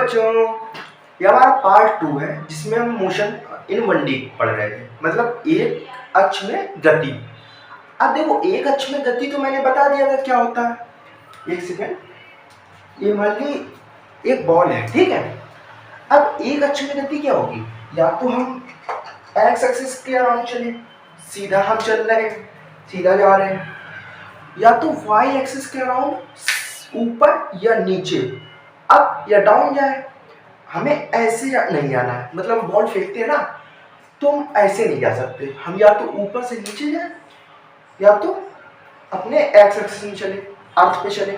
बच्चों, ये हमारा पार्ट 2 है जिसमें हम मोशन इन 1D पढ़ रहे थे, मतलब एक अक्ष में गति। अब देखो एक अक्ष में गति तो मैंने बता दिया था क्या होता है। एक सेकेंड, ये मान ली एक बॉल है, ठीक है। अब एक अक्ष में गति क्या होगी, या तो हम एक्स एक्सिस के अराउंड चले, सीधा हम चल रहे हैं, सीधा जा रहे हैं, या तो वाई एक्सिस के अराउंड ऊपर या नीचे, अप या डाउन जाए। हमें ऐसे नहीं जाना है, मतलब हम बॉल फेंकते हैं ना, तो हम ऐसे नहीं जा सकते, हम या तो ऊपर से नीचे जाए या तो अपने एक्स एक्सिस में चले, अर्थ पे चले।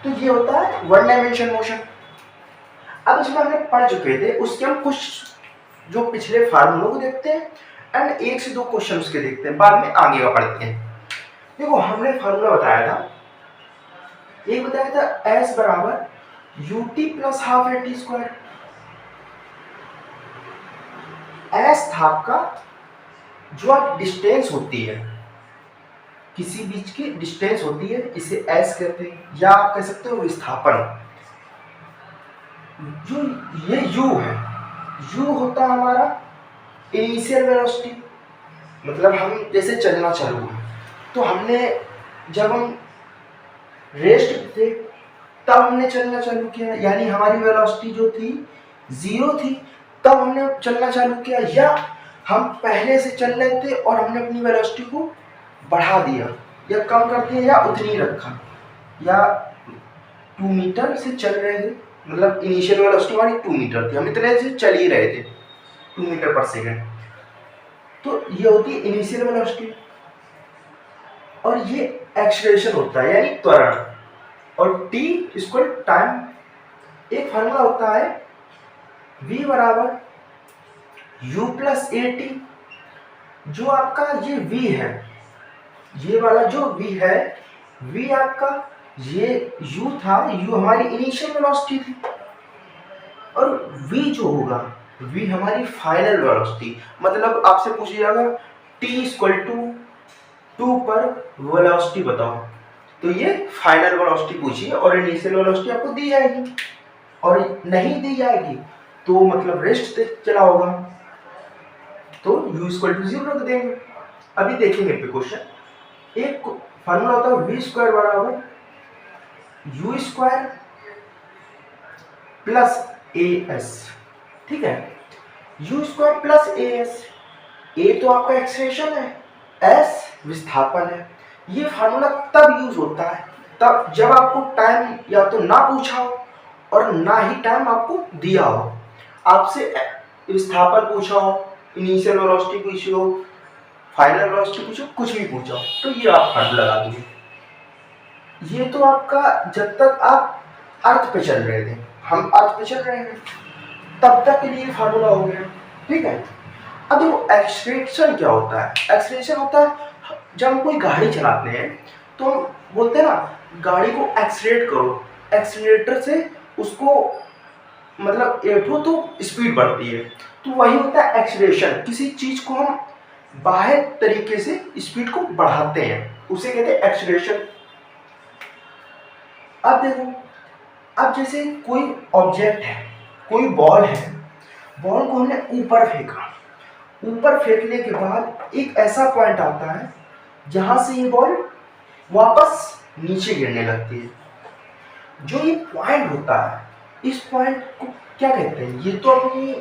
तो ये होता है वन डायमेंशन मोशन। अब इसमें हमने पढ़ चुके थे, उसके हम कुछ जो पिछले फार्मूलों को देखते हैं एंड 1 से 2 क्वेश्चन उसके देखते हैं, बाद में आगे का पढ़ते हैं। देखो हमने फार्मूला बताया था, एक बताया था एस बराबर UT plus half A T square. S था आपका जो आप डिस्टेंस होती है, किसी बीच की डिस्टेंस होती है, इसे एस कहते हैं, या आप कह सकते हो विस्थापन। जो ये यू है, यू होता है हमारा इनिशियल वेलोसिटी, मतलब हम जैसे चलना चालू है, तो हमने जब हम रेस्ट थे तब हमने चलना चालू किया, यानी हमारी वेलोसिटी जो थी 0 थी, तब हमने चलना चालू किया, या हम पहले से चल रहे थे और हमने अपनी वेलोसिटी को बढ़ा दिया या कम कर दिया या उतनी रखा, या 2 मीटर से चल रहे थे, मतलब इनिशियल वेलोसिटी हमारी 2 मीटर थी, हम इतने से चल ही रहे थे 2 मीटर पर सेकेंड, तो ये होती है इनिशियल वेलोसिटी। और ये एक्सीलरेशन होता है यानी त्वरण, और t इक्वल टाइम। एक फार्मूला होता है v बराबर u प्लस ए टी। जो आपका ये v है, ये वाला जो v है, v आपका ये u था, u हमारी इनिशियल वेलोसिटी थी, और v जो होगा v हमारी फाइनल वेलोसिटी। मतलब आपसे पूछ जाएगा t इक्वल टू 2 पर वेलोसिटी बताओ, तो ये फाइनल वेलोसिटी पूछिए और इनिशियल वेलोसिटी आपको दी जाएगी, और नहीं दी जाएगी तो मतलब रेस्ट चला होगा, तो u इक्वल टू 0 रख देंगे। अभी देखेंगे पे क्वेश्चन। एक फार्मूला होता है v स्क्वायर बराबर u square plus a s, ठीक है। u square plus a s, ए तो आपका एक्सप्रेशन है, एस विस्थापन है। ये फार्मूला तब यूज होता है तब जब आपको टाइम या तो ना पूछा हो और ना ही टाइम आपको दिया हो, आपसे विस्थापन पूछा हो, इनिशियल वेलोसिटी पूछी हो, फाइनल वेलोसिटी पूछो, कुछ भी पूछा हो, तो ये आप फार्मूला लगा दीजिए। ये तो आपका जब तक आप अर्थ पे चल रहे थे, हम अर्थ पे चल रहे हैं, तब तक के लिए फार्मूला हो गया, ठीक है। अब देखो एक्सीलरेशन क्या होता है। एक्सीलरेशन होता है जब हम कोई गाड़ी चलाते हैं तो हम बोलते हैं ना गाड़ी को एक्सीलरेट करो, एक्सीलरेटर से उसको मतलब एठो तो स्पीड बढ़ती है, तो वही होता है एक्सीलरेशन। किसी चीज को हम बाह्य तरीके से स्पीड को बढ़ाते हैं, उसे कहते हैं एक्सीलरेशन। अब देखो, अब जैसे कोई ऑब्जेक्ट है, कोई बॉल है, बॉल को हमने ऊपर फेंका, ऊपर फेंकने के बाद एक ऐसा पॉइंट आता है जहां से ये बॉल वापस नीचे गिरने लगती है। जो ये पॉइंट होता है, इस पॉइंट को क्या कहते हैं, ये तो अपनी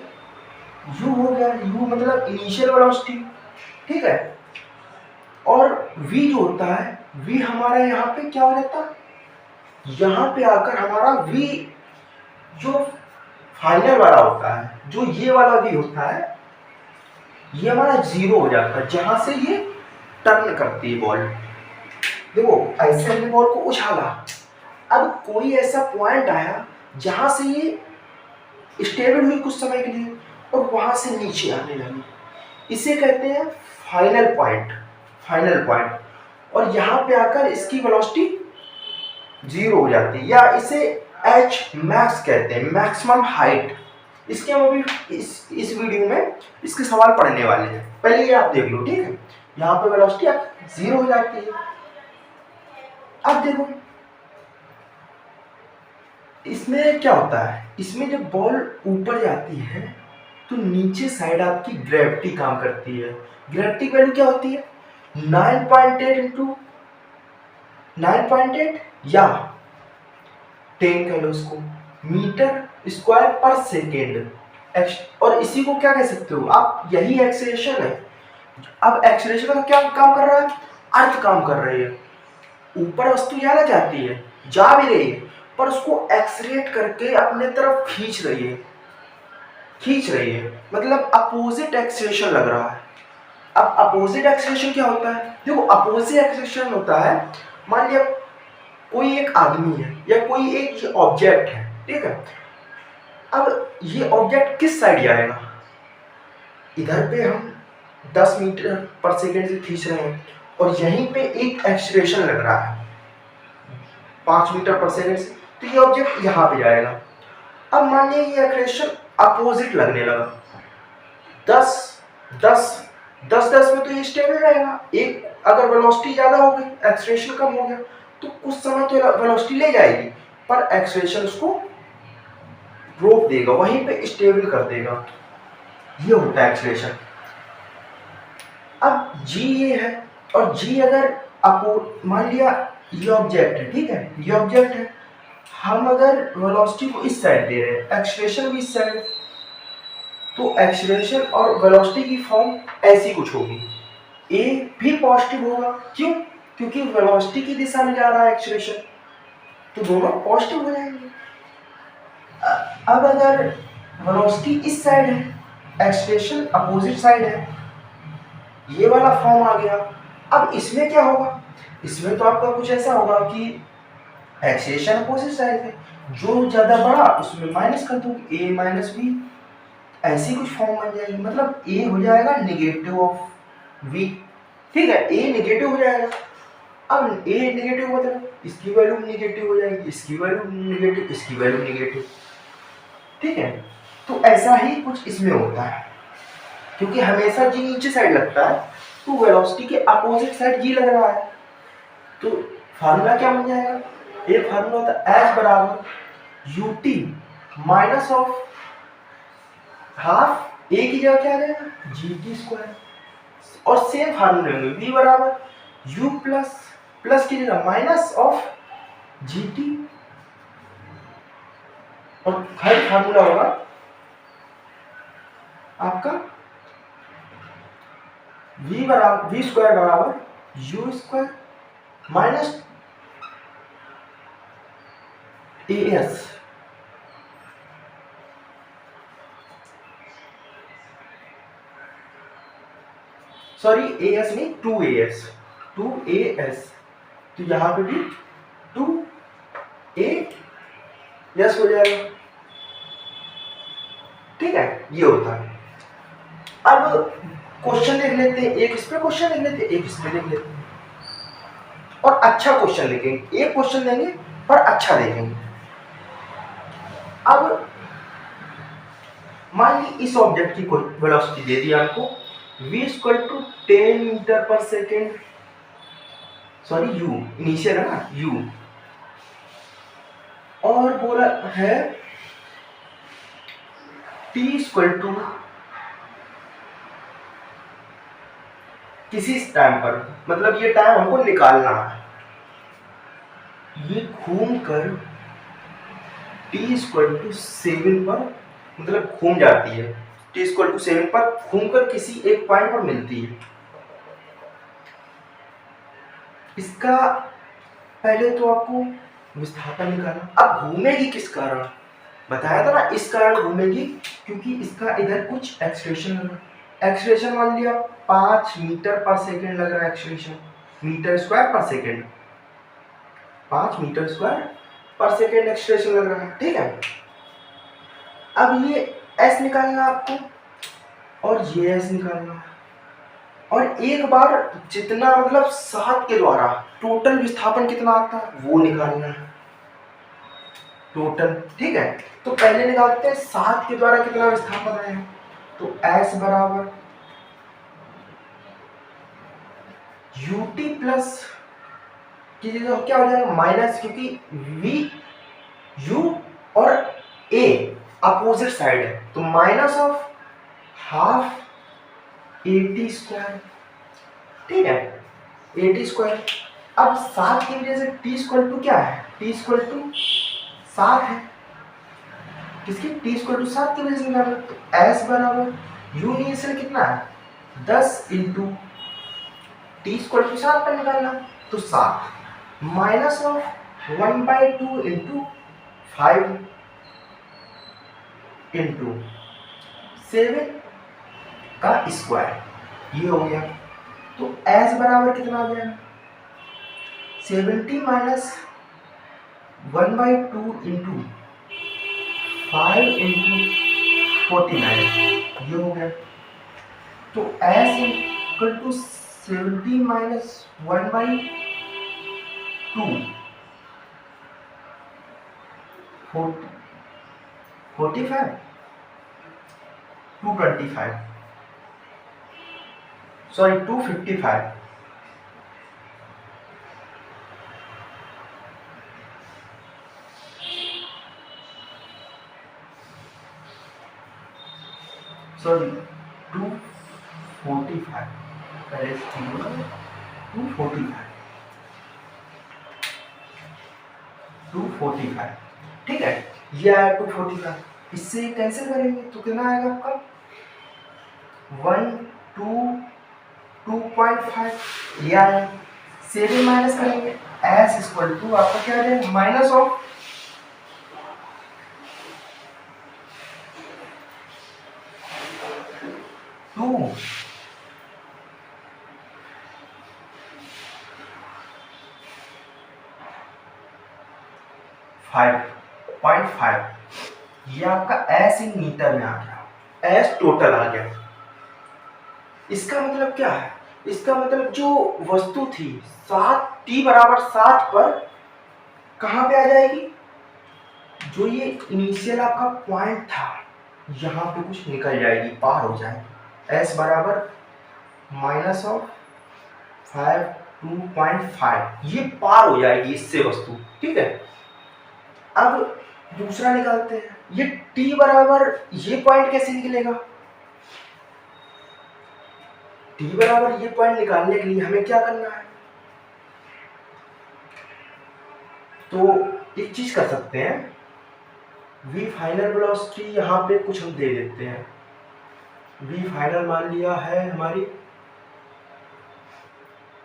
u हो गया, u मतलब इनिशियल वेलोसिटी, ठीक है। और v जो होता है, v हमारा यहाँ पे क्या हो जाता है, यहाँ पे आकर हमारा v जो फाइनल वाला होता है, जो ये वाला v होता है, ये हमारा 0 हो जाता है, जहां से ये टर्न करती है बॉल। देखो ऐसे हमने बॉल को उछाला, अब कोई ऐसा पॉइंट आया जहां से ये स्टेबल हुई कुछ समय के लिए और वहां से नीचे आने लगी, इसे कहते हैं फाइनल पॉइंट, फाइनल पॉइंट। और यहाँ पे आकर इसकी वेलोसिटी 0 हो जाती है, या इसे h मैक्स कहते हैं, मैक्सिमम हाइट। इसके हम अभी इस वीडियो में इसके सवाल पढ़ने वाले हैं, पहले ये आप देख लो, ठीक है। यहाँ पे वेलोसिटी 0 हो जाती है। अब देखो इसमें क्या होता है, इसमें जब बॉल ऊपर जाती है तो नीचे साइड आपकी ग्रेविटी काम करती है। ग्रेविटी वैल्यू क्या होती है, 9.8 इंटू 9.8 या 10 कह लो उसको, मीटर स्क्वायर पर सेकेंड। और इसी को क्या कह सकते हो आप, यही एक्सेलरेशन है। अब एक्सेलरेशन का क्या काम कर रहा है, अर्थ काम कर रही है। ऊपर वस्तु जाना चाहती है, जा भी रही है, पर उसको एक्सलेरेट करके अपने तरफ खींच रही है, मतलब अपोजिट एक्सेलरेशन लग रहा है। अब अपोजिट एक्सेलरेशन क्या होता है, देखो अपोजिट एक्सेलरेशन होता है, मान लिया कोई एक आदमी है या कोई एक ऑब्जेक्ट है, ठीक है। अब ये ऑब्जेक्ट किस साइड जाएगा, इधर पे हम 10 मीटर पर सेकेंड से खींच रहे हैं और यहीं पे एक एक्सेलरेशन लग रहा है 5 मीटर पर सेकेंड से, तो ये ऑब्जेक्ट यहाँ पे जाएगा। अब मान लिया ये एक्सेलरेशन अपोजिट लगने लगा, 10 में तो ये स्टेबल रहेगा। एक अगर वेलोसिटी ज़्यादा हो गई, एक्सेलरेशन कम हो गया, तो कुछ समय तो वेलोसिटी ले जाएगी, पर एक्सेलरेशन उसको रोक देगा, वहीं पे स्टेबल कर देगा। ये होता है एक्सेलरेशन। अब जी ये है, और जी अगर आपको मान लिया ये ऑब्जेक्ट है, ठीक है, ये ऑब्जेक्ट है, हम अगर वेलोसिटी को इस साइड दे रहे हैं, एक्सेलरेशन भी इस साइड, तो एक्सेलरेशन और वेलोसिटी की फॉर्म ऐसी कुछ होगी, ए भी पॉजिटिव होगा, क्यों, क्योंकि वेलोसिटी की दिशा में जा रहा है एक्सेलरेशन, तो दोनों पॉजिटिव हो जाएंगे। अब अगर वेलोसिटी इस साइड है, एक्सेलरेशन अपोजिट साइड है, ये वाला फॉर्म आ गया। अब इसमें क्या होगा, इसमें तो आपका कुछ ऐसा होगा कि एक्सेलरेशन अपोजिट साइड है, जो ज्यादा बड़ा उसमें माइनस कर दो, a माइनस बी, ऐसी कुछ फॉर्म बन जाएगी, मतलब a हो जाएगा नेगेटिव ऑफ v, ठीक है, a नेगेटिव हो जाएगा। अब a नेगेटिव मतलब इसकी वैल्यू नेगेटिव हो जाएगी, इसकी वैल्यू नेगेटिव, इसकी वैल्यू नेगेटिव, ठीक है। तो ऐसा ही कुछ इसमें होता है, क्योंकि हमेशा जी नीचे साइड लगता है, तो वेलोसिटी के अपोजिट साइड जी लग रहा है, तो फार्मूला क्या बन जाएगा, एक फार्मूला होता है एच बराबर u t minus of half a की जगह क्या आ जाएगा जी टी स्क्वायर, और सेम फार्मूले होंगे वी बराबर यू प्लस की जगह माइनस ऑफ जी टी, और हर फार्मूला होगा आपका वी स्क्वायर बराबर you square minus A S, sorry A S नहीं 2as, तो यहां पे भी 2as हो जाएगा, ठीक है, ये होता है। अब क्वेश्चन देख लेते हैं, एक इस पे क्वेश्चन देख लेते हैं, एक इस पे देख लेते हैं, और अच्छा क्वेश्चन लिखेंगे, एक क्वेश्चन देंगे पर अच्छा देखेंगे। अब मान ली इस ऑब्जेक्ट की कोई वेलोसिटी दे दी आपको v इक्वल टू 10 मीटर पर सेकेंड, सॉरी u इनिशियल है ना u, और बोला है t इक्वल टू किसी टाइम पर, मतलब ये टाइम हमको निकालना है, ये घूम कर t इक्वल टू 7 पर, मतलब घूम जाती है, t इक्वल टू 7 पर घूमकर किसी एक पॉइंट पर मिलती है। इसका पहले तो आपको विस्थापन निकालना। अब घूमेगी किस कारण, बताया था ना, इस कारण घूमेगी क्योंकि इसका इधर कुछ एक्सेलरेशन लगा, एक्सेलरेशन मान लिया 5 मीटर पर सेकेंड लग रहा है, एक्सेलरेशन मीटर स्क्वायर पर सेकेंड, 5 मीटर स्क्वायर पर सेकेंड एक्सेलरेशन लग रहा है, ठीक है। अब ये s निकालना आपको, और ये s निकालना, और एक बार जितना मतलब 7 के द्वारा टोटल विस्थापन कितना आता है वो निकालना है टोटल, ठीक है। तो पहले निकालते हैं 7 के द्वारा कितना विस्थापन आया, तो s बराबर ut प्लस की जगह क्या हो जाएगा माइनस, क्योंकि v u अपोजिट साइड है, तो minus of half A T square, ठीक है, ए टी स्क्वायर। अब 7 की वजह से टी स्क्वायर टू क्या है, टी स्क्वायर टू 7 है, किसकी, टी स्क्वायर टू 7 की वजह से निकालना। तो एस बराबर यू इनिशियल कितना है 10 इंटू टी स्क्वायर टू 7 पर निकालना, तो 7 माइनस ऑफ 1/2 इंटू 5 इंटू 7 का स्क्वायर, ये हो गया। तो एस बराबर कितना आ गया 70 माइनस 1/2 इंटू 5 इंटू 49, ये हो गया। तो S equal to 70 minus 1/2 45 225 sorry 255, sorry 245, पहले 245, ठीक है, ये आया 245। इससे कैंसिल करेंगे तो कितना आएगा आपका 1 2 2.5, ये आया। 7 माइनस करेंगे एस इक्वल टू आपका क्या आ जाएगा माइनस ऑफ 2 5.5, ये आपका एस इन मीटर में आ गया, एस टोटल आ गया। इसका मतलब क्या है, इसका मतलब जो वस्तु थी 7 टी बराबर 7 पर कहाँ पे आ जाएगी, जो ये इनिशियल आपका पॉइंट था यहाँ पे कुछ निकल जाएगी, पार हो जाएगी। एस बराबर माइनस ऑफ 2.5, ये पार हो जाएगी इससे वस्तु, ठीक है। अब दूसरा निकालते हैं, ये t बराबर ये पॉइंट कैसे निकलेगा, t बराबर ये पॉइंट निकालने के लिए हमें क्या करना है, तो एक चीज कर सकते हैं, v फाइनल वेलोसिटी यहाँ पे कुछ हम दे देते हैं। v फाइनल मान लिया है हमारी,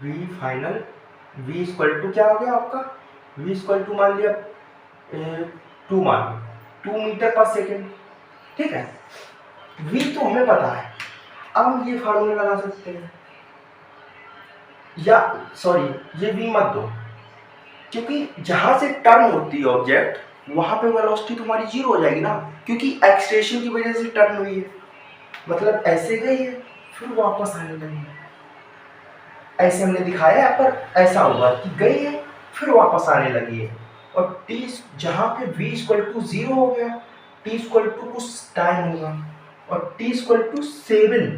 v final v equal to क्या हो गया आपका, v इक्वल टू मान लिया 2 मीटर पर सेकेंड, ठीक है। v तो हमें पता है, अब हम ये फार्मूला लगा सकते हैं, या सॉरी ये v मत दो, क्योंकि जहां से टर्न होती है ऑब्जेक्ट वहां पे वेलोसिटी तुम्हारी 0 हो जाएगी ना, क्योंकि एक्सलेरेशन की वजह से टर्न हुई है, मतलब ऐसे गई है फिर वापस आने लगी है, ऐसे हमने दिखाया है, पर ऐसा होगा कि गई है फिर वापस आने लगी है। और t जहाँ पे v इक्वल टू 0 हो गया, t इक्वल टू कुछ टाइम होगा, और t इक्वल टू 7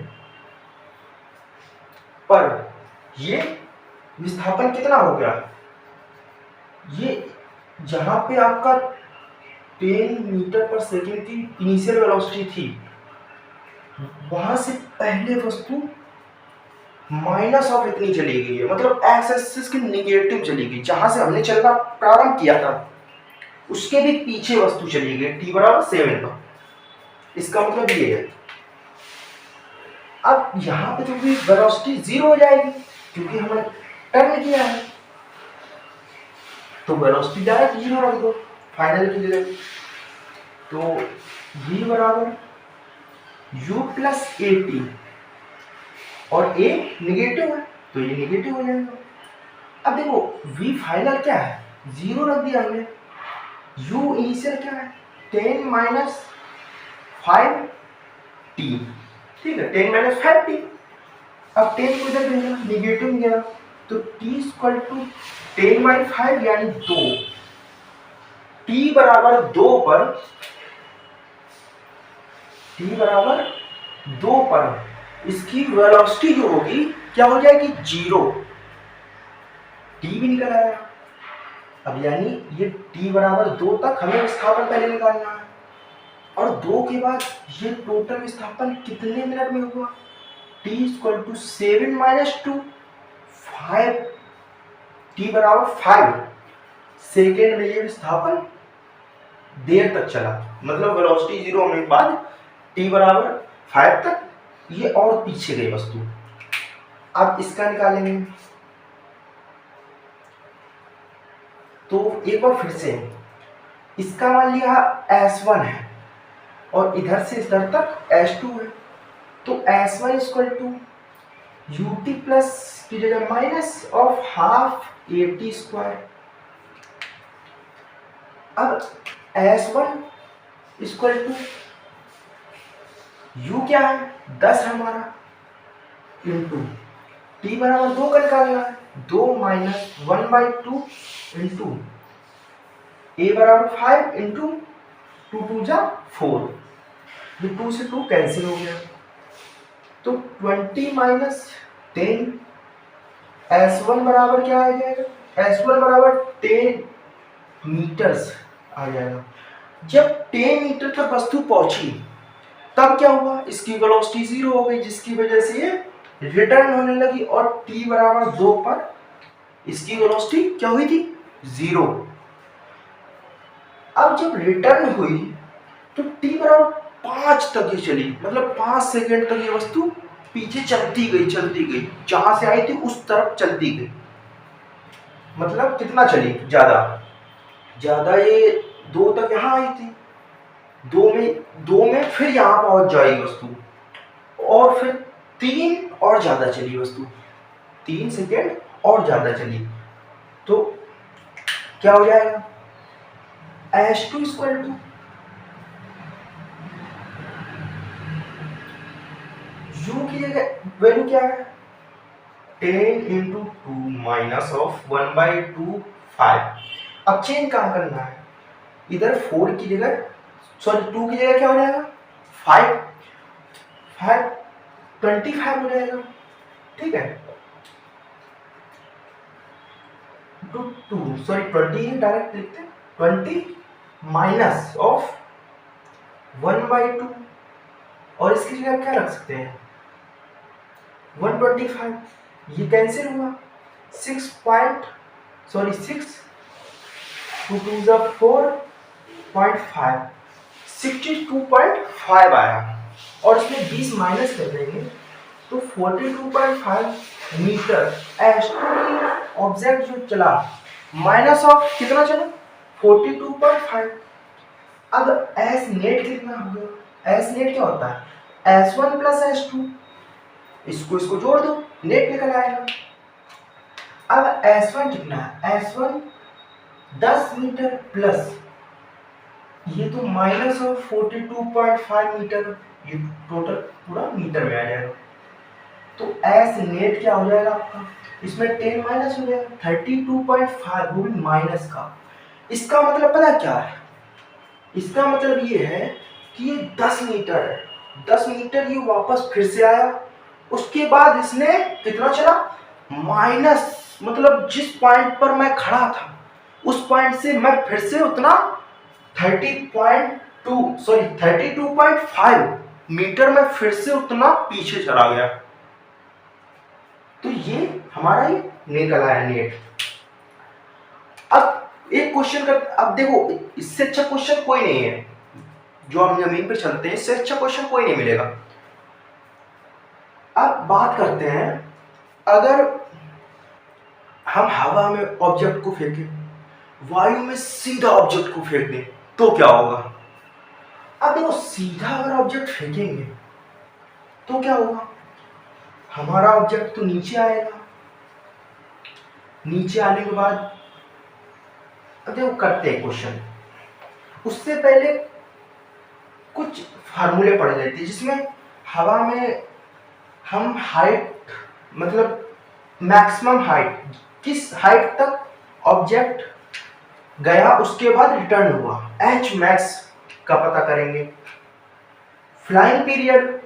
पर ये विस्थापन कितना हो गया, ये जहाँ पे आपका 10 मीटर पर सेकेंड की इनिशियल वेलोसिटी थी, वहां से पहले वस्तु माइनस ऑफ इतनी चली गई है, मतलब एक्स एक्सिस की नेगेटिव चली गई, जहां से हमने चलना प्रारंभ किया था उसके भी पीछे वस्तु चली गई t बराबर 7 पर। इसका मतलब ये है, अब यहाँ पे तो भी वेलोसिटी 0 हो जाएगी क्योंकि हमने टर्न किया है, तो वेलोसिटी डायरेक्ट 0 रख दो फाइनल की जगह। तो v बराबर u प्लस ए टी, और a निगेटिव है तो ये निगेटिव हो जाएगा। अब देखो v फाइनल क्या है 0 रख दिया हमने, u इनिशियल क्या है 10 माइनस 5 टी, ठीक है 10 माइनस 5 टी। अब 10 को इधर भेजना, निगेटिव में गया तो t इक्वल टू 10 बाई 5 यानी 2, t बराबर 2 पर, t बराबर 2 पर इसकी वेलोसिटी जो होगी क्या हो जाएगी 0, t भी निकल आया। अब यानी ये t बराबर 2 तक हमें विस्थापन पहले निकालना है, और 2 के बाद ये टोटल विस्थापन कितने मिनट में हुआ? t equal to 7 minus 2 5, t बराबर 5 सेकेंड में ये विस्थापन देर तक चला, मतलब वेलोसिटी 0 होने के बाद t बराबर 5 तक ये और पीछे गई वस्तु। अब इसका निकालेंगे, तो एक बार फिर से इसका मान लिया S1 है और इधर से इधर तक S2 है, तो S1 equal to ut plus की जगह minus of half AT square. अब S1 इक्वल टू u क्या है 10 है हमारा, इंटू t बराबर 2 का निकालना है, 2 माइनस 1/2 इंटू a बराबर 5 इंटू 2 2 जा 4, ये 2 से 2 कैंसिल हो गया, तो 20 माइनस 10 S1 बराबर क्या आ जाएगा? S1 बराबर 10 मीटर्स आ जाएगा। जब 10 मीटर तक वस्तु पहुंची तब क्या हुआ? इसकी वेलोसिटी 0 हो गई, जिसकी वजह से ये रिटर्न होने लगी और t बराबर 2 पर इसकी वेलोसिटी क्या हुई थी? 0। अब जब रिटर्न हुई तो t बराबर 5 तक ये चली, मतलब 5 सेकेंड तक ये वस्तु पीछे चलती गई, जहां से आई थी उस तरफ चलती गई। मतलब कितना चली? ज्यादा ये 2 तक यहाँ आई थी, 2 में फिर यहाँ पहुंच जाएगी वस्तु, और फिर 3 और ज्यादा चली वस्तु, 3 सेकेंड और ज्यादा चली, तो क्या हो जाएगा? S2 इक्वल टू u की जगह वैल्यू क्या है? 10 इंटू 2 माइनस ऑफ 1/2 5। अब चेंज कहाँ करना है? इधर 4 की जगह, सॉरी 2 की जगह क्या हो जाएगा? 5 25 हो जाएगा, ठीक है। 2 सॉरी 20 डायरेक्ट लिखते हैं, 20 माइनस ऑफ 1/2, और इसकी जगह क्या रख सकते हैं? 125, ये कैंसिल हुआ, 6 2 2 जा 4.5, 62.5 आया, और इसमें 20 माइनस कर देंगे तो 42.5 मीटर S2 ऑब्जेक्ट जो चला माइनस ऑफ कितना चला? 42.5। अब S नेट कितना होगा? S नेट क्या होता है? S1 प्लस S2, इसको जोड़ दो, नेट निकल आएगा। अब S1 कितना है? S1 10 मीटर प्लस ये तो माइनस ऑफ 42.5 मीटर, ये टोटल पूरा मीटर में आ जाएगा, तो S नेट क्या हो जाएगा आपका? इसमें 10 माइनस हो जाएगा, 32.5, वो भी माइनस का। इसका मतलब पता क्या है? इसका मतलब ये है कि ये 10 मीटर है, 10 मीटर ये वापस फिर से आया, उसके बाद इसने कितना चला? माइनस, मतलब जिस पॉइंट पर मैं खड़ा था उस पॉइंट से मैं फिर से उतना 32.5 मीटर में फिर से उतना पीछे चला गया, तो ये हमारा ही निकल आया नेट। अब एक क्वेश्चन कर, अब देखो इससे अच्छा क्वेश्चन कोई नहीं है, जो हम जमीन पर चलते हैं इससे अच्छा क्वेश्चन कोई नहीं मिलेगा। अब बात करते हैं, अगर हम हवा में ऑब्जेक्ट को फेंकें, वायु में सीधा ऑब्जेक्ट को फेंक दें तो क्या होगा? अब देखो सीधा अगर ऑब्जेक्ट फेंकेंगे तो क्या होगा? हमारा ऑब्जेक्ट तो नीचे आएगा, नीचे आने के बाद अब देखो करते हैं क्वेश्चन, उससे पहले कुछ फार्मूले पढ़ लेते हैं, जिसमें हवा में हम हाइट, मतलब मैक्सिमम हाइट, किस हाइट तक ऑब्जेक्ट गया उसके बाद रिटर्न हुआ, एच मैक्स का पता करेंगे। फ्लाइंग पीरियड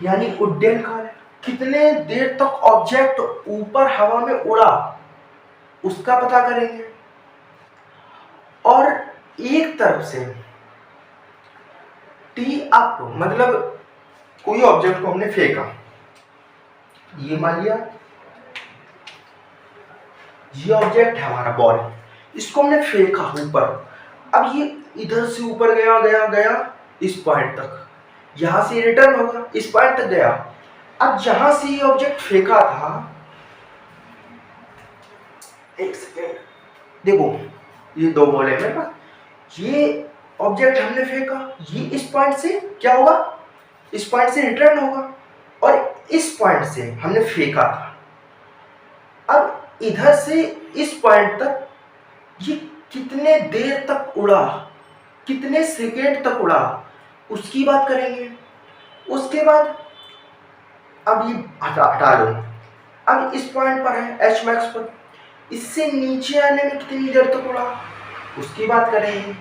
यानी उड्डयन काल, कितने देर तक ऑब्जेक्ट ऊपर हवा में उड़ा उसका पता करेंगे। और एक तरफ से टी अप मतलब कोई ऑब्जेक्ट को हमने फेंका, ये मान लिया ये ऑब्जेक्ट है हमारा बॉल, इसको हमने फेंका ऊपर। अब ये इधर से ऊपर गया गया गया इस पॉइंट तक, यहां से रिटर्न होगा इस पॉइंट तक गया। अब जहां से ये ऑब्जेक्ट फेंका था, एक सेकेंड देखो, ये दो बॉल है मेरे पास, ये ऑब्जेक्ट हमने फेंका, ये इस पॉइंट से क्या होगा, इस पॉइंट से रिटर्न होगा, और इस पॉइंट से हमने फेंका था। अब इधर से इस पॉइंट तक ये कितने देर तक उड़ा, कितने सेकेंड तक उड़ा, उसकी बात करेंगे। उसके बाद अब ये हटा दो, अब इस पॉइंट पर है एच मैक्स पर, इससे नीचे आने में कितनी देर तक उड़ा, उसकी बात करेंगे।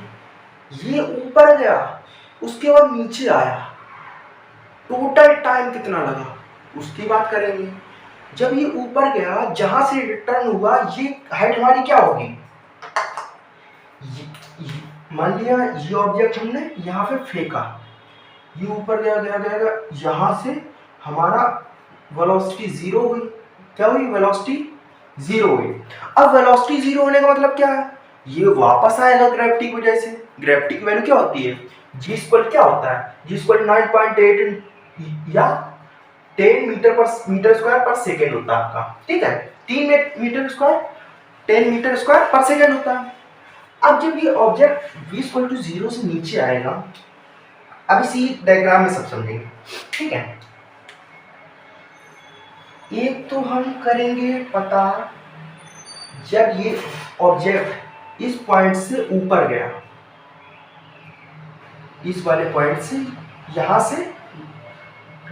ये ऊपर गया, उसके बाद नीचे आया, टोटल टाइम कितना लगा, उसकी बात करेंगे। जब ये ऊपर गया, जहां से रिटर्न हुआ, ये हाइट हमारी क्या होगी, मान लिया ये ऑब्जेक्ट हमने यहाँ पे फेंका, ये ऊपर गया गया गया गया, यहाँ से हमारा वेलोसिटी जीरो हुई। क्या हुई, वेलोसिटी जीरो हुई। अब वेलोसिटी जीरो होने का मतलब क्या है, ये वापस आएगा ग्रेविटी की वजह से। ग्रेविटी की वैल्यू क्या होती है, जी स्क्वायर क्या होता है, जी स्क्वायर 9.8 या 10 मीटर स्क्वायर पर सेकेंड होता है आपका, ठीक है, 3 मीटर स्क्वायर 10 मीटर स्क्वायर पर सेकेंड होता है। अब जब ये ऑब्जेक्ट v इक्वल टू 0 से नीचे आएगा, अब इसी डायग्राम में सब समझेंगे, ठीक है। एक तो हम करेंगे पता, जब ये ऑब्जेक्ट इस पॉइंट से ऊपर गया, इस वाले पॉइंट से, यहां से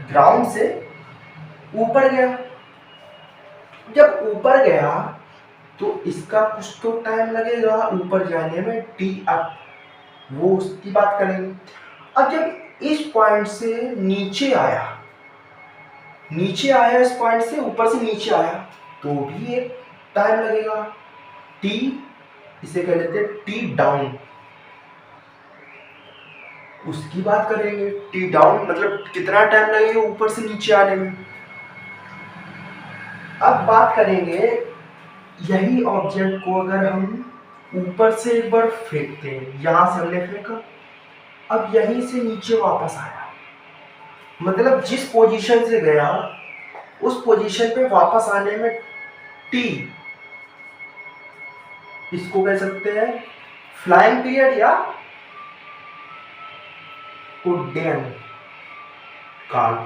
ग्राउंड से ऊपर गया, जब ऊपर गया तो इसका कुछ तो टाइम लगेगा ऊपर जाने में, टी अप, वो उसकी बात करेंगे। अब जब इस पॉइंट से नीचे आया, इस पॉइंट से ऊपर से नीचे आया, तो भी एक टाइम लगेगा, टी, इसे कह लेते हैं टी डाउन, उसकी बात करेंगे। टी डाउन मतलब कितना टाइम लगेगा ऊपर से नीचे आने में। अब बात करेंगे, यही ऑब्जेक्ट को अगर हम ऊपर से एक बार फेंकते हैं, यहां से हमने फेंका, अब यहीं से नीचे वापस आया, मतलब जिस पोजीशन से गया उस पोजीशन पे वापस आने में टी, इसको कह सकते हैं फ्लाइंग पीरियड या उड्डयन काल,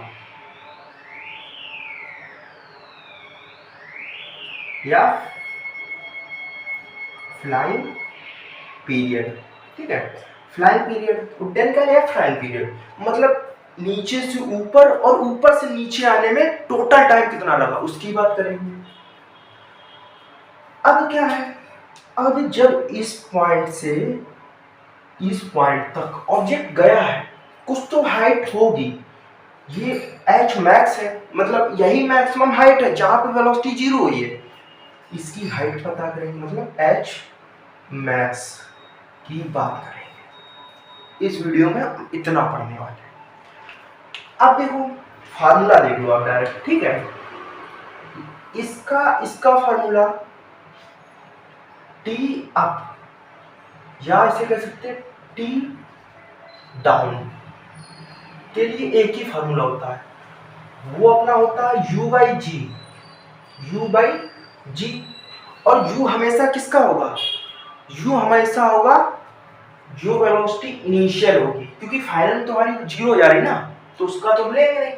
या फ्लाइंग पीरियड, ठीक है। फ्लाइंग पीरियड, उड्डयन काल या फ्लाइंग पीरियड, मतलब नीचे से ऊपर और ऊपर से नीचे आने में टोटल टाइम कितना लगा, उसकी बात करेंगे। अब क्या है, अब जब इस पॉइंट से इस पॉइंट तक ऑब्जेक्ट गया है, कुछ तो हाइट होगी, ये एच मैक्स है, मतलब यही मैक्सिमम हाइट है जहां पे वेलोसिटी जीरो हुई है, इसकी हाइट पता करेंगे, मतलब एच मैक्स की बात करेंगे। इस वीडियो में हम इतना पढ़ने वाले हैं। अब देखो फार्मूला देख लो आप डायरेक्ट, ठीक है। इसका फार्मूला टी अप, या इसे कह सकते हैं टी डाउन के लिए एक ही फार्मूला होता है, वो अपना होता है u बाई जी, और u हमेशा किसका होगा, u हमेशा होगा जो वेलोसिटी इनिशियल होगी, क्योंकि फाइनल तो हमारी जीरो हो जा रही ना, तो उसका तो लेंगे नहीं,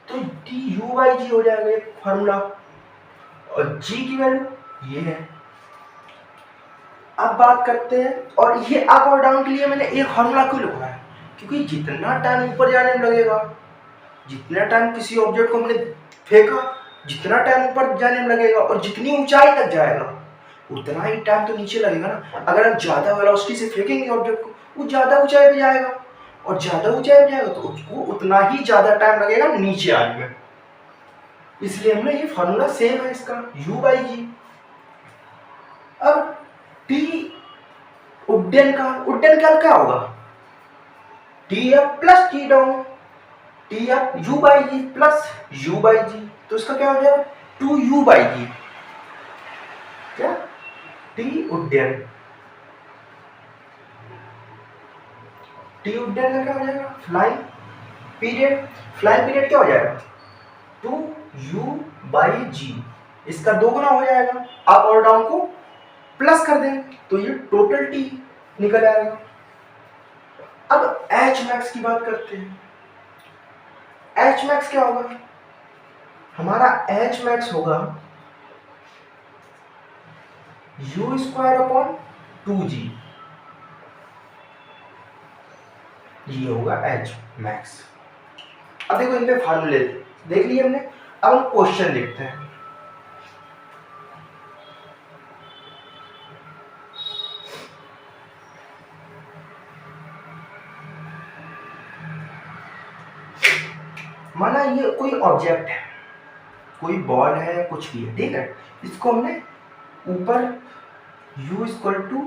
तो टी u बाई जी हो जाएगा एक फार्मूला, और g की वैल्यू ये है। अब बात करते हैं, और ये अप और डाउन के लिए मैंने एक फार्मूला क्यों लिखा है, क्योंकि जितना टाइम ऊपर जाने में लगेगा, जितना टाइम किसी ऑब्जेक्ट को हमने फेंका, जितना टाइम ऊपर जाने में लगेगा और जितनी ऊंचाई तक जाएगा उतना ही टाइम तो नीचे लगेगा ना। अगर हम ज्यादा वेलोसिटी से फेंकेंगे ऑब्जेक्ट को, वो ज्यादा ऊंचाई पे जाएगा, और ज्यादा ऊंचाई पे जाएगा तो उसको उतना ही ज्यादा टाइम लगेगा नीचे आने में, इसलिए हमने ये फार्मूला सेम है इसका, u बाई जी। अब टी उड्डयन काल क्या होगा, t up plus t down, t up u by g plus u by g, तो इसका क्या हो जाएगा 2u बाई जी, क्या टी उड्डयन, टी उड्डयन का क्या हो जाएगा फ्लाइंग पीरियड, फ्लाइंग पीरियड क्या हो जाएगा 2u बाई जी, इसका दोगुना हो जाएगा, अप और डाउन को प्लस कर दें तो ये टोटल टी निकल आएगा। अब एच मैक्स की बात करते हैं। एच मैक्स क्या होगा, हमारा एच मैक्स होगा यू स्क्वायर अपॉन 2g, ये होगा एच मैक्स। अब देखो इन पे फार्मूले देख लिए हमने, अब हम क्वेश्चन देखते हैं। माना ये कोई ऑब्जेक्ट है, कोई बॉल है, कुछ भी है, ठीक है, इसको हमने ऊपर u इक्वल टू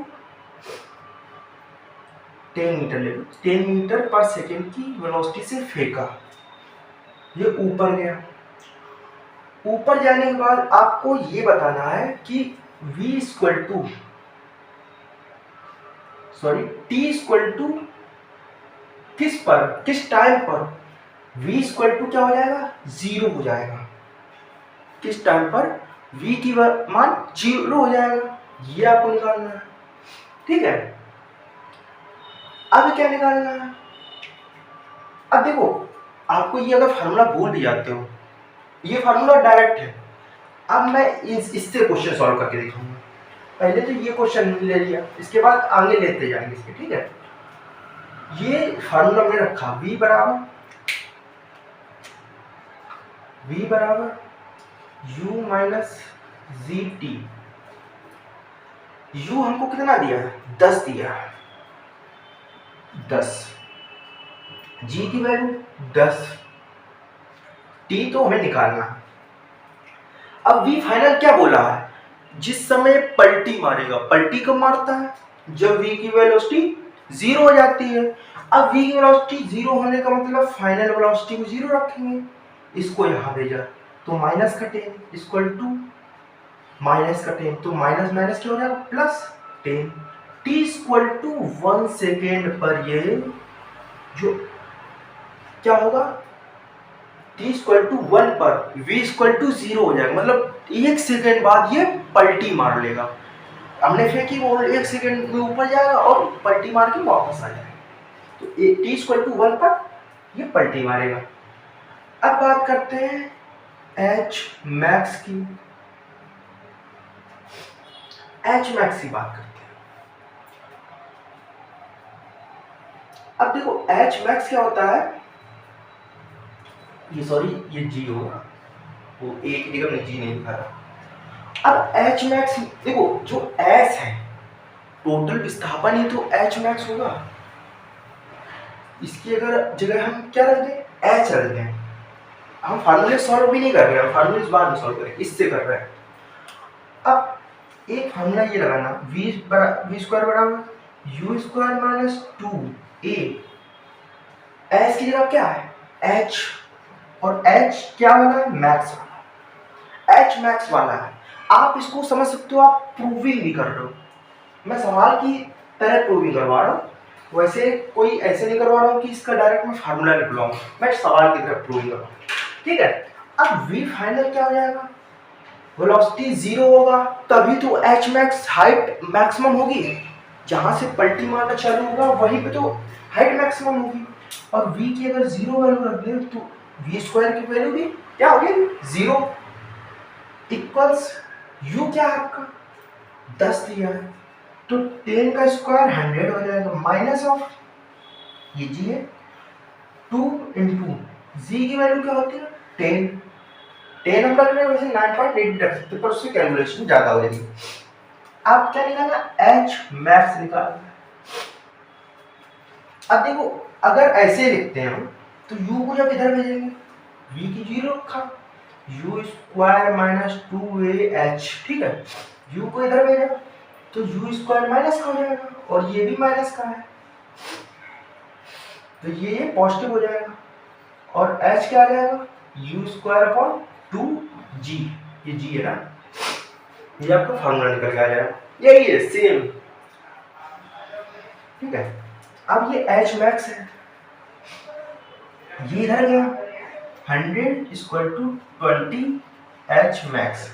10 मीटर ले लो, 10 मीटर पर सेकेंड की वेलोसिटी से फेंका, ये ऊपर गया। ऊपर जाने के बाद आपको ये बताना है कि v equal to t equal to किस पर, किस टाइम पर v इक्वल टू क्या हो जाएगा 0 हो जाएगा, किस टाइम पर v की मान 0 हो जाएगा, ये आपको निकालना है, ठीक है। अब क्या निकालना है, अब देखो आपको ये अगर फार्मूला भूल भी जाते हो, ये फार्मूला डायरेक्ट है, अब मैं इससे क्वेश्चन सॉल्व करके दिखाऊंगा। पहले तो ये क्वेश्चन ले लिया, इसके बाद आगे लेते जाएंगे इसके, ठीक है। ये फार्मूला मैंने रखा v बराबर u minus G T, u हमको कितना दिया है 10 दिया है, 10, g की वैल्यू 10, t तो हमें निकालना है। अब v फाइनल क्या बोला है, जिस समय पलटी मारेगा, पलटी कब मारता है जब v की वेलोसिटी 0 हो जाती है। अब v की वेलोसिटी 0 होने का मतलब फाइनल वेलोसिटी को 0 रखेंगे, इसको यहाँ भेजा तो माइनस का 10 इक्वल टू माइनस का 10, तो माइनस माइनस क्या हो जाएगा plus 10, t equal to 1 second पर ये जो क्या होगा t इक्वल टू 1 पर v इक्वल टू 0 हो जाएगा, मतलब 1 सेकेंड बाद ये पलटी मार लेगा। हमने फेंकी वो 1 सेकेंड में ऊपर जाएगा और पलटी मार के वापस आ जाएगा, तो t इक्वल टू 1 पर ये पलटी मारेगा। अब बात करते हैं एच मैक्स की, एच मैक्स की बात करते हैं। अब देखो एच मैक्स क्या होता है, ये सॉरी ये जी होगा, वो ए की जगह में जी नहीं लिखा था। अब एच मैक्स देखो, जो एच है टोटल विस्थापन ही तो एच मैक्स होगा, इसकी अगर जगह हम क्या रख दें एच रख दें, हम फार्मूले सॉल्व भी नहीं कर रहे हैं, फार्मूले बाद में सॉल्व करें, इससे कर रहे हैं। अब एक फार्मूला ये लगाना v स्क्वायर बराबर you square minus 2a, H की जगह क्या है h, और h क्या वाला है मैक्स वाला, h मैक्स वाला है। आप इसको समझ सकते हो, आप प्रूविंग भी कर रहे हो, मैं सवाल की तरह प्रूविंग करवा रहा हूँ, वैसे कोई ऐसे नहीं करवा रहा हूँ कि इसका डायरेक्ट मैं फार्मूला निकलवाऊँ, मैं सवाल की तरह प्रूविंग कर रहा हूँ, ठीक है। अब v फाइनल क्या हो जाएगा, वेलोसिटी 0 होगा तभी तो h मैक्स हाइट मैक्सिमम होगी, जहां से पलटी मारना चालू होगा वहीं पे तो हाइट मैक्सिमम होगी, और v की अगर 0 वैल्यू रख दें तो v स्क्वायर की वैल्यू भी क्या होगी 0, इक्वल्स u क्या है आपका 10 दिया है, तो 10 का स्क्वायर 100 हो जाएगा, माइनस ऑफ ये जी है 2 इंटू जी की वैल्यू क्या होती है 10, 10 हम रख रहे हैं वैसे 9.8 रख सकते पर उससे कैलकुलेशन ज्यादा हो जाएगी। अब क्या निकालना h मैक्स निकालना। अब देखो अगर ऐसे लिखते हैं हम तो u को जब इधर भेजेंगे v की 0 रखा u स्क्वायर माइनस 2ah, ठीक है, u को इधर भेजा तो u स्क्वायर माइनस का हो जाएगा और ये भी माइनस का है, तो ये पॉजिटिव हो जाएगा और h क्या आ जाएगा, u स्क्वायर अपॉन 2g, ये g है ना, ये आपका फार्मूला निकल के आ जाएगा, यही है सेम। ठीक है, अब ये h मैक्स है, ये इधर गया 100 इक्वल टू 20 h मैक्स,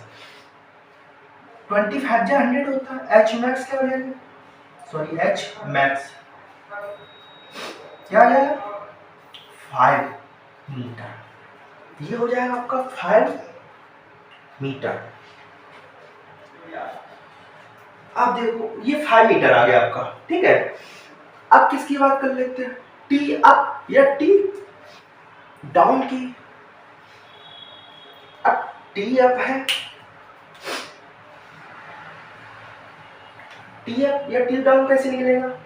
25 जा 100 होता है, h मैक्स क्या हो जाएगा, सॉरी h मैक्स क्या आ जाएगा 5 मीटर, ये हो जाएगा आपका 5 मीटर। अब देखो ये 5 मीटर आ गया आपका। ठीक है, अब किसकी बात कर लेते हैं, टी अप या टी डाउन की। अब टी अप है, टी अप या टी डाउन कैसे निकलेगा,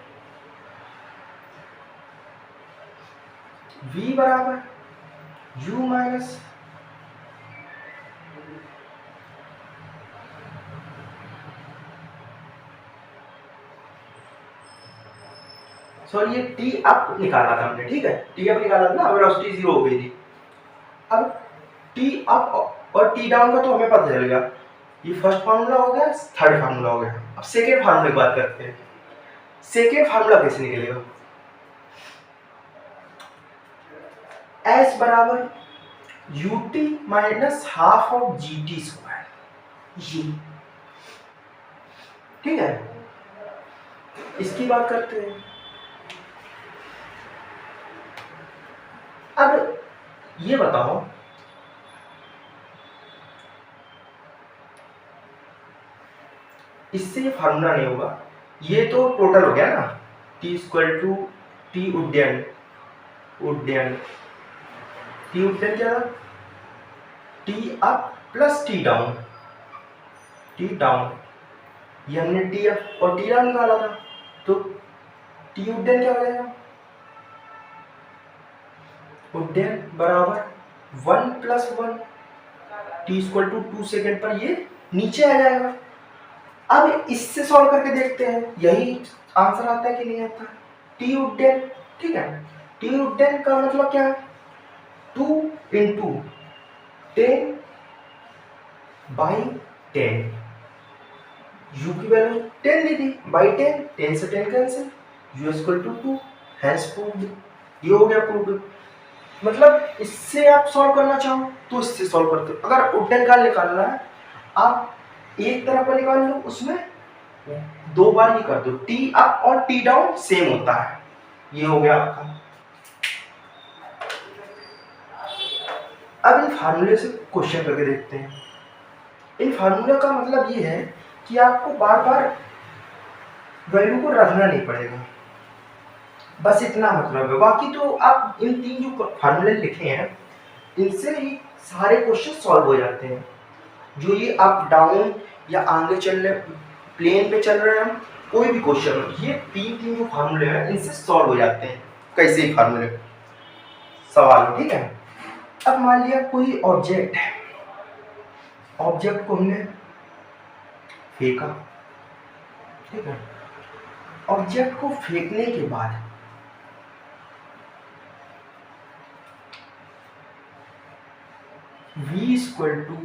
v बराबर u माइनस सॉरी ये टी अप निकाला था हमने। ठीक है, टी अप निकाला था ना, वेलोसिटी 0 हो गई थी। अब टी अप और टी डाउन का तो हमें पता चल गया, ये फर्स्ट फार्मूला हो गया, थर्ड फार्मूला हो गया। अब सेकेंड फार्मूले की बात करते हैं, सेकेंड फार्मूला कैसे निकलेगा, s बराबर ut minus half of gt square, ये। ठीक है, इसकी बात करते हैं। अब ये बताओ इससे ये फार्मूला नहीं होगा, ये तो टोटल हो गया ना, t इक्वल टू टी उड्डयन, उड्डयन टी उड्डयन क्या था, T up plus t down, T down, ये हमने टी अप और टी डाउन निकाला था, तो टी उड्डयन क्या हो जाएगा, उड्डयन बराबर 1 plus 1 T equal to 2 second पर ये नीचे आ जाएगा। अब इससे सॉल्व करके देखते हैं, यही आंसर आता है कि नहीं आता, टी उड्डयन। ठीक है, टी उड्डयन का मतलब क्या है, 2 इंटू 10 बाई 10, u की वैल्यू 10 दी थी, बाई 10, 10 से 10 cancel, u equal to 2, hence proved, ये हो गया प्रूव्ड। मतलब इससे आप सॉल्व करना चाहो तो इससे सॉल्व करते हो, अगर उड्डयन काल निकालना है आप एक तरफ का निकाल लो, उसमें 2 बार ही कर दो, टी अप और टी डाउन सेम होता है, ये हो गया आपका। अब इन फार्मूले से क्वेश्चन करके देखते हैं। इन फार्मूले का मतलब ये है कि आपको बार बार वैल्यू को रखना नहीं पड़ेगा, बस इतना मतलब है। बाकी तो आप इन 3 जो फार्मूले लिखे हैं इनसे ही सारे क्वेश्चन सॉल्व हो जाते हैं। जो ये अप डाउन या आगे चल रहे प्लेन पे चल रहे हैं, कोई भी क्वेश्चन, ये 3 जो फार्मूले हैं इनसे सॉल्व हो जाते हैं, कैसे ही फार्मूले सवाल। ठीक है, अब मान लिया कोई ऑब्जेक्ट है, ऑब्जेक्ट को हमने फेंका। ठीक है, ऑब्जेक्ट को फेंकने के बाद v equal to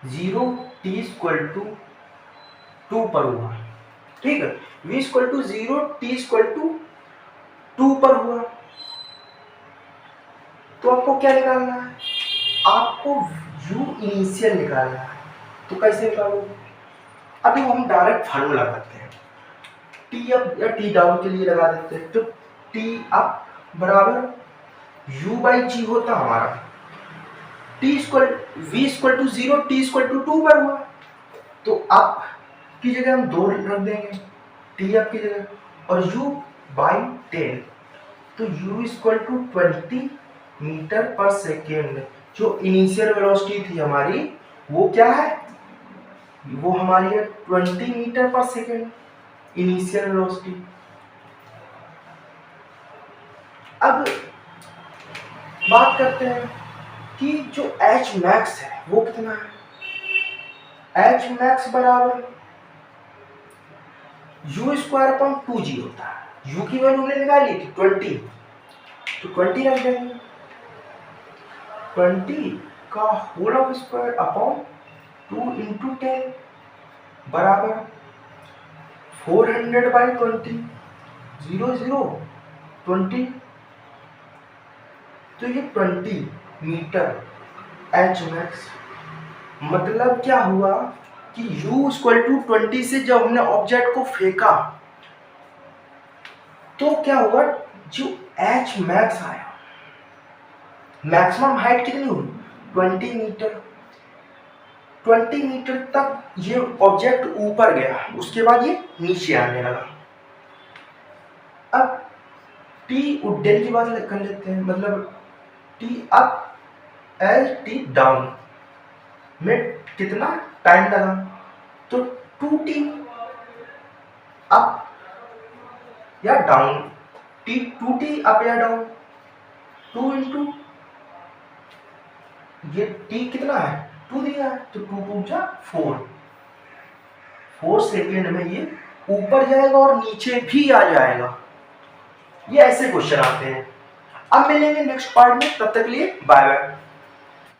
0 t equal to 2 पर हुआ। ठीक है, v equal to 0 t equal to 2 पर हुआ, तो आपको क्या निकालना है, आपको u इनिशियल निकालना है। तो कैसे निकालोगे, अभी हम डायरेक्ट फार्मूला करते हैं, टी अप या टी डाउन के लिए लगा देते हैं। तो टी अप बराबर u बाई जी होता हमारा, T equal V equal to 0 टी इक्वल टू 2 पर हुआ, तो अप की जगह हम 2 रख देंगे टी अप की जगह, और u बाई 10, तो u इक्वल टू 20 मीटर पर सेकेंड। जो इनिशियल वेलोसिटी थी हमारी वो क्या है, वो हमारी है 20 मीटर पर सेकेंड इनिशियल वेलोसिटी। अब बात करते हैं कि जो h मैक्स है वो कितना है, h मैक्स बराबर u स्क्वायर अपॉन 2g होता है। यू की वैल्यू हमने निकाली थी 20, तो 20 रख देंगे, 20 का whole of square upon 2 into 10 बराबर 400 बाई 20, 0 0 20, तो ये 20 मीटर एच मैक्स। मतलब क्या हुआ कि u इक्वल टू 20 से जब हमने ऑब्जेक्ट को फेंका तो क्या हुआ, जो एच मैक्स आया, मैक्सिमम हाइट कितनी हुई 20 मीटर, 20 मीटर तक ये ऑब्जेक्ट ऊपर गया, उसके बाद ये नीचे आने लगा। अब टी उड्डयन की बात कर लेते हैं, मतलब T up L T down में कितना टाइम लगा, तो 2t अप या डाउन, टी 2t अप या डाउन, 2 इंटू ये t कितना है 2 दिया है, तो 2 2 जा 4 सेकेंड में ये ऊपर जाएगा और नीचे भी आ जाएगा। ये ऐसे क्वेश्चन आते हैं। अब मिलेंगे नेक्स्ट पार्ट में, तब तक के लिए बाय बाय।